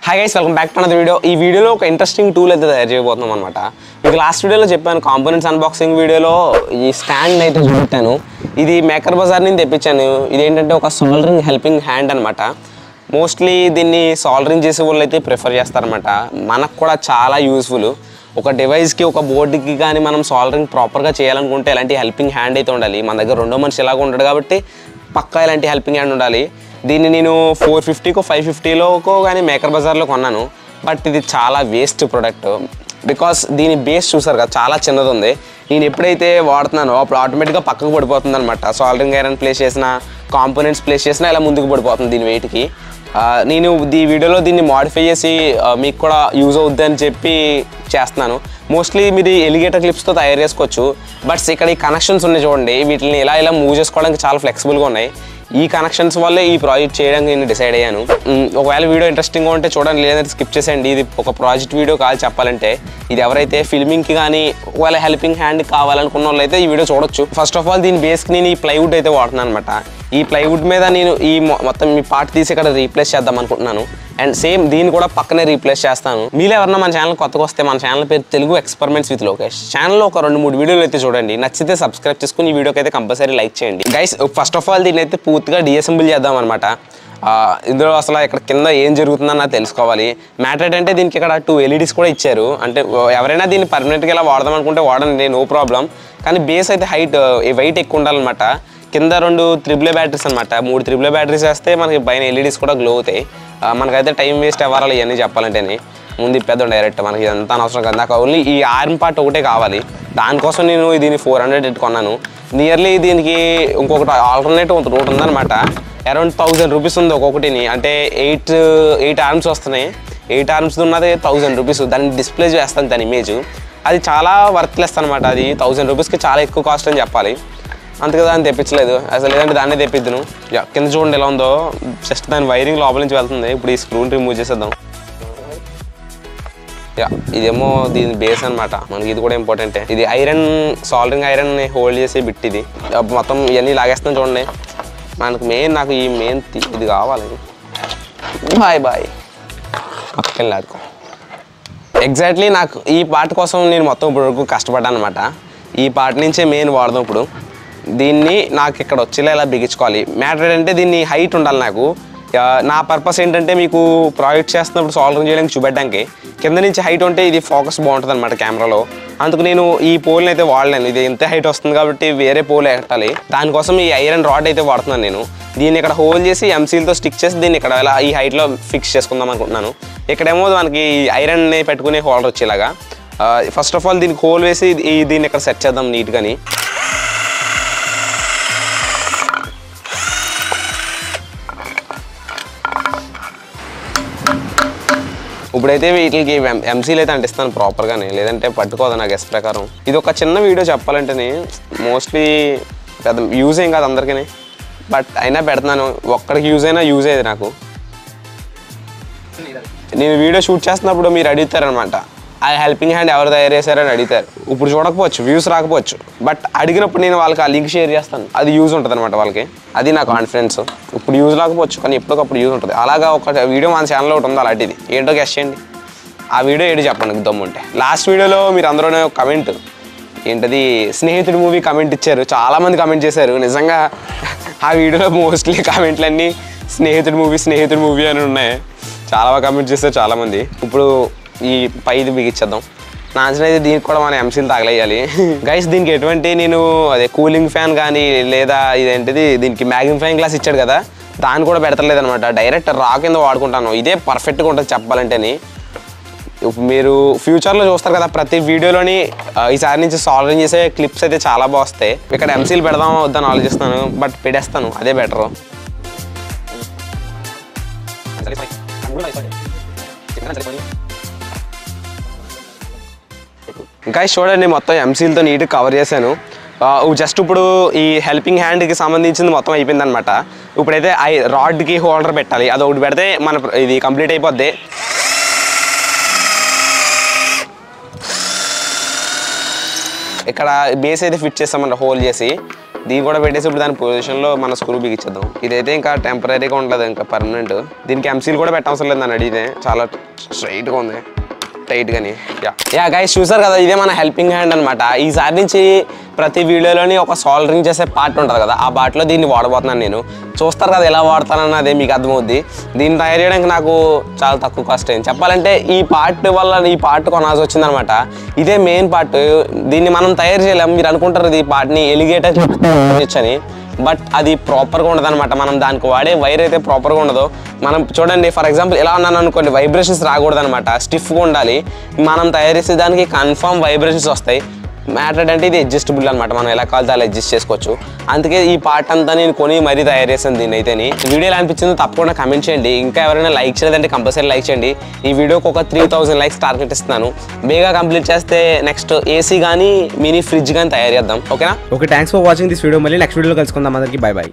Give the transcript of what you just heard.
Hi guys, welcome back to another video. ఈ వీడియోలో ఒక ఇంట్రెస్టింగ్ టూల్ అయితే తయారు చేయబోతున్నాం అనమాట. మీకు లాస్ట్ వీడియోలో చెప్పాను, కాంపోనెంట్స్ అన్బాక్సింగ్ వీడియోలో ఈ స్టాండ్ అయితే చూపెట్టాను. ఇది మేకర్ బజార్ నుంచి తెప్పించాను. ఇదేంటంటే ఒక సోల్డరింగ్ హెల్పింగ్ హ్యాండ్ అనమాట. మోస్ట్లీ దీన్ని సోల్డరింగ్ చేసే వాళ్ళు అయితే ప్రిఫర్ చేస్తారనమాట. మనకు కూడా చాలా యూస్ఫుల్. ఒక డివైస్కి ఒక బోర్డుకి కానీ మనం సోల్డరింగ్ ప్రాపర్గా చేయాలనుకుంటే ఇలాంటి హెల్పింగ్ హ్యాండ్ అయితే ఉండాలి. మన దగ్గర రెండో మనిషి ఇలాగ ఉంటాడు కాబట్టి పక్కా ఇలాంటి హెల్పింగ్ హ్యాండ్ ఉండాలి. దీన్ని నేను 450కో 550లోకో కానీ మేకర్ బజార్లో కొన్నాను. బట్ ఇది చాలా వేస్ట్ ప్రోడక్ట్. బికాస్ దీని బేస్ చూసారు కదా, చాలా చిన్నది ఉంది. నేను ఎప్పుడైతే వాడుతున్నానో అప్పుడు ఆటోమేటిక్గా పక్కకు పడిపోతుంది అనమాట. సోల్డరింగ్ ఐరన్ ప్లేస్ చేసిన, కాంపోనెంట్స్ ప్లేస్ చేసినా ఇలా ముందుకు పడిపోతుంది దీని వెయిట్కి. నేను ఈ వీడియోలో దీన్ని మాడిఫై చేసి మీకు కూడా యూజ్ అవుద్ది అని చెప్పి చేస్తున్నాను. మోస్ట్లీ మీరు ఎలిగేటర్ క్లిప్స్తో తయారు చేసుకోవచ్చు. బట్ ఇక్కడ ఈ కనెక్షన్స్ ఉన్నాయి చూడండి, వీటిని ఇలా మూవ్ చేసుకోవడానికి చాలా ఫ్లెక్సిబుల్గా ఉన్నాయి. ఈ కనెక్షన్స్ వల్లే ఈ ప్రాజెక్ట్ చేయడానికి నేను డిసైడ్ అయ్యాను. ఒకవేళ వీడియో ఇంట్రెస్టింగ్గా ఉంటే చూడండి, లేదంటే స్కిప్ చేసేయండి. ఇది ఒక ప్రాజెక్ట్ వీడియో కాదు చెప్పాలంటే. ఇది ఎవరైతే ఫిల్మింగ్కి కానీ ఒకవేళ హెల్పింగ్ హ్యాండ్ కావాలనుకున్న వాళ్ళు అయితే ఈ వీడియో చూడొచ్చు. ఫస్ట్ ఆఫ్ ఆల్ దీని బేస్కి నేను ఈ ప్లైవుడ్ అయితే వాడుతున్నాను అనమాట. ఈ ప్లైవుడ్ మీద నేను ఈ మొత్తం ఈ పార్ట్ తీసి ఇక్కడ రీప్లేస్ చేద్దాం అనుకుంటున్నాను. అండ్ సేమ్ దీన్ని కూడా పక్కనే రీప్లేస్ చేస్తాను. మీరు ఎవరన్నా మన ఛానల్ కొత్తగా వస్తే, మన ఛానల్ పేరు తెలుగు ఎక్స్పెరిమెంట్స్ విత్ లోకేష్. ఛానల్లో ఒక 2-3 వీడియోలు అయితే చూడండి. నచ్చితే సబ్స్క్రైబ్ చేసుకుని ఈ వీడియోకి అయితే కంపల్సరీ లైక్ చేయండి గైస్. ఫస్ట్ ఆఫ్ ఆల్ దీన్ని అయితే పూర్తిగా డిఅసెంబుల్ చేద్దాం అనమాట. ఇందులో అసలు ఇక్కడ కింద ఏం జరుగుతుందని నాకు తెలుసుకోవాలి. మ్యాటర్ ఏంటంటే దీనికి ఇక్కడ 2 LEDs కూడా ఇచ్చారు. అంటే ఎవరైనా దీన్ని పర్మనెంట్గా ఇలా వాడదాం అనుకుంటే వాడండి, నో ప్రాబ్లం. కానీ బేస్ అయితే వెయిట్ ఎక్కువ ఉండాలన్నమాట. కింద 2 AAA బ్యాటరీస్ అనమాట. 3 AAA బ్యాటరీస్ వేస్తే మనకి పైన LEDs కూడా గ్లో అవుతాయి. మనకైతే టైం వేస్ట్ అవ్వాలి ఇవన్నీ చెప్పాలంటేనే. ముందు ఇప్పేద్దాం డైరెక్ట్, మనకి ఇదంతా అనవసరం కదా. నాకు ఓన్లీ ఈ ఆర్మ్ పార్ట్ ఒకటే కావాలి. దానికోసం నేను దీన్ని 400 కొన్నాను. నియర్లీ దీనికి ఇంకొకటి ఆల్టర్నేటివ్ రూట్ ఉందన్నమాట. అరౌండ్ 1000 రూపీస్ ఉంది ఒక్కొక్కటిని. అంటే 8 ఆర్మ్స్ వస్తున్నాయి. 8 ఆర్మ్స్ ఉన్నది 1000 రూపీస్. దాన్ని డిస్ప్లే చేస్తాను దాని ఇమేజ్. అది చాలా వర్త్లెస్ అనమాట. అది 1000 రూపీస్కి చాలా ఎక్కువ కాస్ట్ అని చెప్పాలి. అంతగా దాన్ని తెప్పించలేదు అసలు, లేదంటే దాన్నే తెప్పిద్దును. కింద చూడండి ఎలా ఉందో. జస్ట్ దాని వైరింగ్ లోపల నుంచి వెళ్తుంది. ఇప్పుడు ఈ స్క్రూని రిమూవ్ చేసేద్దాం. ఇదేమో దీని బేస్ అనమాట. మనకి ఇది కూడా ఇంపార్టెంటే. ఇది ఐరన్, సోల్డరింగ్ ఐరన్ హోల్డ్ చేసే బిట్ ఇది. మొత్తం ఇవన్నీ లాగేస్తాం చూడండి. నాకు ఈ మెయిన్ ఇది కావాలి. బాయ్ పక్కకెళ్ళి ఆడుకో. ఎగ్జాక్ట్లీ నాకు ఈ పార్ట్ కోసం నేను మొత్తం ఇప్పుడు వరకు కష్టపడ్డాను అనమాట. ఈ పార్ట్ నుంచే మెయిన్ వాడదాం. ఇప్పుడు దీన్ని నాకు ఇక్కడ వచ్చేలా ఇలా బిగించుకోవాలి. మ్యాటర్ ఏంటంటే దీన్ని హైట్ ఉండాలి నాకు. నా పర్పస్ ఏంటంటే మీకు ప్రాజెక్ట్ చేస్తున్నప్పుడు సోల్డరింగ్ చేయడానికి చూపెట్టడానికి కింద నుంచి హైట్ ఉంటే ఇది ఫోకస్ బాగుంటుంది అనమాట కెమెరాలో. అందుకు నేను ఈ పోల్ని అయితే వాడలేను. ఇది ఎంత హైట్ వస్తుంది కాబట్టి వేరే పోల్ పెట్టాలి. దానికోసం ఈ ఐరన్ రాడ్ అయితే వాడుతున్నాను నేను. దీన్ని ఇక్కడ హోల్ చేసి ఎంసీల్తో స్టిక్ చేసి దీన్ని ఇక్కడ ఇలా ఈ హైట్లో ఫిక్స్ చేసుకుందాం అనుకుంటున్నాను. ఇక్కడేమో మనకి ఐరన్ని పెట్టుకునే హోల్డర్ వచ్చేలాగా. ఫస్ట్ ఆఫ్ ఆల్ దీనికి హోల్ వేసి దీన్ని ఇక్కడ సెట్ చేద్దాం నీట్గాని. ఇప్పుడైతే వీటికి ఎంసీలు అయితే అంటిస్తాను ప్రాపర్గానే, లేదంటే పట్టుకోదు నా గెస్ ప్రకారం. ఇది ఒక చిన్న వీడియో చెప్పాలంటేనే, మోస్ట్లీ పెద్ద యూజ్ ఏం కాదు అందరికీ. బట్ అయినా పెడుతున్నాను. ఒక్కడికి యూజ్ అయినా యూజ్ అయ్యేది నాకు. నేను వీడియో షూట్ చేస్తున్నప్పుడు మీరు అడుగుతారనమాట, ఆ హెల్పింగ్ హ్యాండ్ ఎవరు తయారు చేశారని అడుగుతారు. ఇప్పుడు చూడకపోవచ్చు, వ్యూస్ రాకపోవచ్చు. బట్ అడిగినప్పుడు నేను వాళ్ళకి ఆ లింక్ షేర్ చేస్తాను. అది యూజ్ ఉంటుంది అనమాట వాళ్ళకి. అది నా కాన్ఫిడెన్స్. ఇప్పుడు యూజ్ రాకపోవచ్చు, కానీ ఎప్పటికప్పుడు యూజ్ ఉంటుంది. అలాగా ఒక వీడియో మన ఛానల్లో ఒకటి ఉంది అలాంటిది. ఏంటో గెస్ చేయండి. ఆ వీడియో ఏంటి చెప్పండి దమ్ముంటే. లాస్ట్ వీడియోలో మీరు అందరూనే ఒక కమెంట్ ఏంటది, స్నేహితుడు మూవీ కమెంట్ ఇచ్చారు. చాలామంది కమెంట్ చేశారు. నిజంగా ఆ వీడియోలో మోస్ట్లీ కమెంట్లన్నీ స్నేహితుడు మూవీ అని ఉన్నాయి. చాలా బాగా కమెంట్ చేశారు చాలామంది. ఇప్పుడు ఈ పైది బిగించేద్దాం. నా అంచనా అయితే దీనికి కూడా మనం ఎంసీలు తగలేయాలి గైస్. దీనికి ఎటువంటి నేను కూలింగ్ ఫ్యాన్ కానీ లేదా ఇదేంటిది దీనికి మ్యాగ్నిఫైయింగ్ గ్లాస్ ఇచ్చాడు కదా, దాన్ని కూడా పెడతలేదు అనమాట. డైరెక్ట్ రా కింద వాడుకుంటాను. ఇదే పర్ఫెక్ట్గా ఉంటుంది చెప్పాలంటేని. మీరు ఫ్యూచర్లో చూస్తారు కదా ప్రతి వీడియోలోని ఈసారి నుంచి సాల్వింగ్ చేసే క్లిప్స్ అయితే చాలా బాగా వస్తాయి. ఇక్కడ ఎంసీలు పెడదామా వద్దని ఆలోచిస్తాను, బట్ పెట్టేస్తాను, అదే బెటరు. ఇంకా చూడండి, మొత్తం ఎంసీలతో నీట్గా కవర్ చేశాను. జస్ట్ ఇప్పుడు ఈ హెల్పింగ్ హ్యాండ్కి సంబంధించింది మొత్తం అయిపోయింది అనమాట. ఇప్పుడైతే రాడ్కి హోల్డర్ పెట్టాలి. అది ఒకటి పెడితే మన ఇది కంప్లీట్ అయిపోద్ది. ఇక్కడ బేస్ అయితే ఫిట్ చేస్తామన్నమాట హోల్ చేసి. దీన్ని కూడా పెట్టేసి ఇప్పుడు దాని పొజిషన్లో మన స్క్రూ బిగించేద్దాం. ఇదైతే ఇంకా టెంపరీగా ఉండదు, ఇంకా పర్మనెంట్. దీనికి ఎంసీలు కూడా పెట్టవసరం లేదు నన్ను అడిగితే, చాలా స్ట్రైట్గా ఉంది టైట్ గాని. యా గైస్ చూసారు కదా, ఇదే మన హెల్పింగ్ హ్యాండ్ అనమాట. ఈసారి నుంచి ప్రతి వీడియోలోని ఒక సాల్డరింగ్ చేసే పార్ట్ ఉంటుంది కదా, ఆ పార్ట్లో దీన్ని వాడబోతున్నాను నేను. చూస్తారు కదా ఎలా వాడతానని, అదే మీకు అర్థమవుద్ది. దీన్ని తయారు చేయడానికి నాకు చాలా తక్కువ కాస్ట్ అయింది చెప్పాలంటే. ఈ పార్ట్ వల్ల ఈ పార్ట్ కొనాల్సి వచ్చిందనమాట. ఇదే మెయిన్ పార్ట్. దీన్ని మనం తయారు చేయలేము. మీరు అనుకుంటారు ఈ పార్ట్ని ఎలిగేటర్ అని, బట్ అది ప్రాపర్గా ఉండదు అనమాట. మనం దానికి వాడే వైర్ అయితే ప్రాపర్గా ఉండదు. మనం చూడండి, ఫర్ ఎగ్జాంపుల్ ఎలా ఉన్నాను అనుకోండి, వైబ్రేషన్స్ రాకూడదు అనమాట, స్టిఫ్గా ఉండాలి. మనం తయారు చేసే దానికి కన్ఫర్మ్ వైబ్రేషన్స్ వస్తాయి. మ్యాటర్ అంటే ఇది అడ్జస్టబుల్ అనమాట, మనం ఎలా కావాలో అలా అడ్జస్ట్ చేసుకోవచ్చు. అందుకే ఈ పార్ట్ అంతా నేను కొని మరీ తయారు చేసాను దీన్ని అయితే. వీడియో ఎలా అనిపించిందో తప్పకుండా కమెంట్ చేయండి. ఇంకా ఎవరైనా లైక్ చేయలేదంటే కంపల్సరీ లైక్ చేయండి. ఈ వీడియోకి ఒక 3000 లైక్స్ టార్గెట్ ఇస్తున్నాను. బేగా కంప్లీట్ చేస్తే నెక్స్ట్ ఏసీ కానీ మినీ ఫ్రిడ్జ్ కానీ తయారు చేద్దాం. ఓకేనా? Okay, thanks for watching this video. మళ్ళీ నెక్స్ట్ వీడియోలో కలుసుకుందాం. అందరికీ బై బై.